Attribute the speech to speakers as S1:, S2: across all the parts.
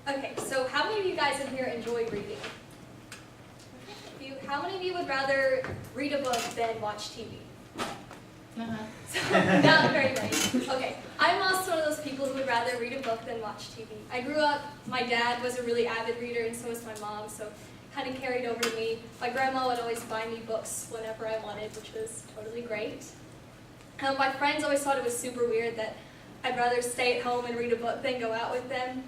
S1: Okay, so how many of you guys in here enjoy reading? How many of you would rather read a book than watch TV? So, not very many. Okay, I'm also one of those people who would rather read a book than watch TV. I grew up, my dad was a really avid reader and so was my mom, so kind of carried over to me. My grandma would always buy me books whenever I wanted, which was totally great. My friends always thought it was super weird that I'd rather stay at home and read a book than go out with them.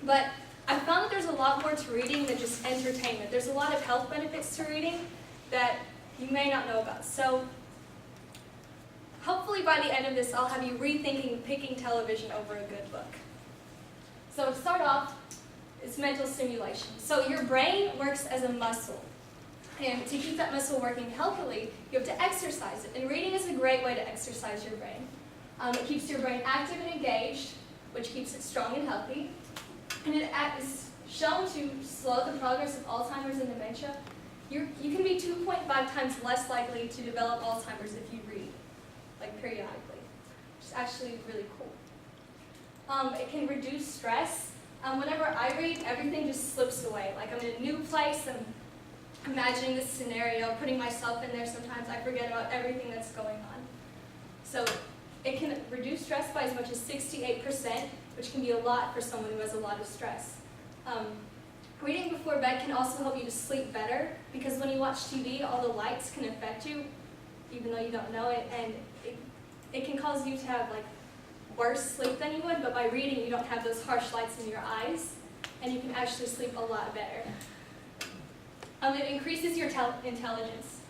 S1: But I found that there's a lot more to reading than just entertainment. There's a lot of health benefits to reading that you may not know about. So hopefully by the end of this, I'll have you rethinking picking television over a good book. So to start off, it's mental stimulation. So your brain works as a muscle. And to keep that muscle working healthily, you have to exercise it. And reading is a great way to exercise your brain. It keeps your brain active and engaged, which keeps it strong and healthy. And it is shown to slow the progress of Alzheimer's and dementia. You can be 2.5 times less likely to develop Alzheimer's if you read, like periodically, which is actually really cool. It can reduce stress. Whenever I read, everything just slips away. Like I'm in a new place, I'm imagining this scenario, putting myself in there. Sometimes I forget about everything that's going on. So it can reduce stress by as much as 68%, which can be a lot for someone who has a lot of stress. Reading before bed can also help you to sleep better, because when you watch TV, all the lights can affect you, even though you don't know it, and it can cause you to have like worse sleep than you would, but by reading you don't have those harsh lights in your eyes, and you can actually sleep a lot better. It increases your intelligence.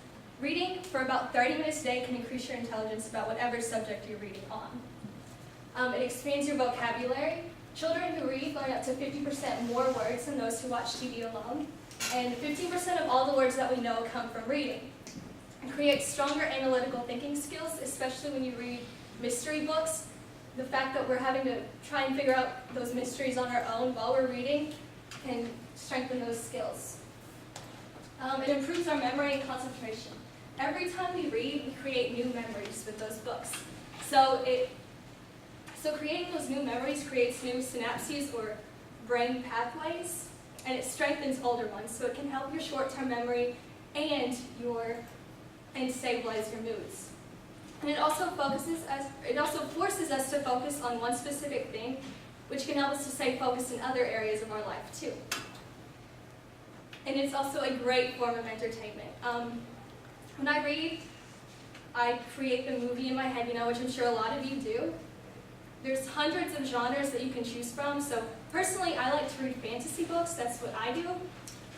S1: Reading for about 30 minutes a day can increase your intelligence about whatever subject you're reading on. It expands your vocabulary. Children who read learn up to 50% more words than those who watch TV alone. And 15% of all the words that we know come from reading. It creates stronger analytical thinking skills, especially when you read mystery books. The fact that we're having to try and figure out those mysteries on our own while we're reading can strengthen those skills. It improves our memory and concentration. Every time we read, we create new memories with those books. So creating those new memories creates new synapses or brain pathways, and it strengthens older ones. So it can help your short-term memory and stabilize your moods. And it also forces us to focus on one specific thing, which can help us to stay focused in other areas of our life too. And it's also a great form of entertainment. When I read, I create the movie in my head, which I'm sure a lot of you do. There's hundreds of genres that you can choose from. So personally, I like to read fantasy books. That's what I do.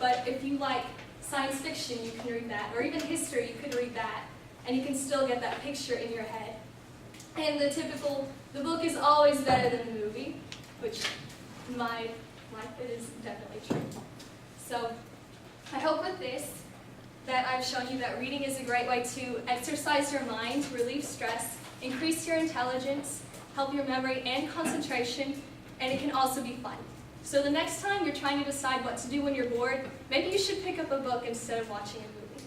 S1: But if you like science fiction, you can read that. Or even history, you could read that. And you can still get that picture in your head. And the book is always better than the movie, which in my life it is definitely true. So I hope with this that I've shown you that reading is a great way to exercise your mind, relieve stress, increase your intelligence, help your memory and concentration, and it can also be fun. So the next time you're trying to decide what to do when you're bored, maybe you should pick up a book instead of watching a movie.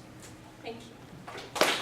S1: Thank you.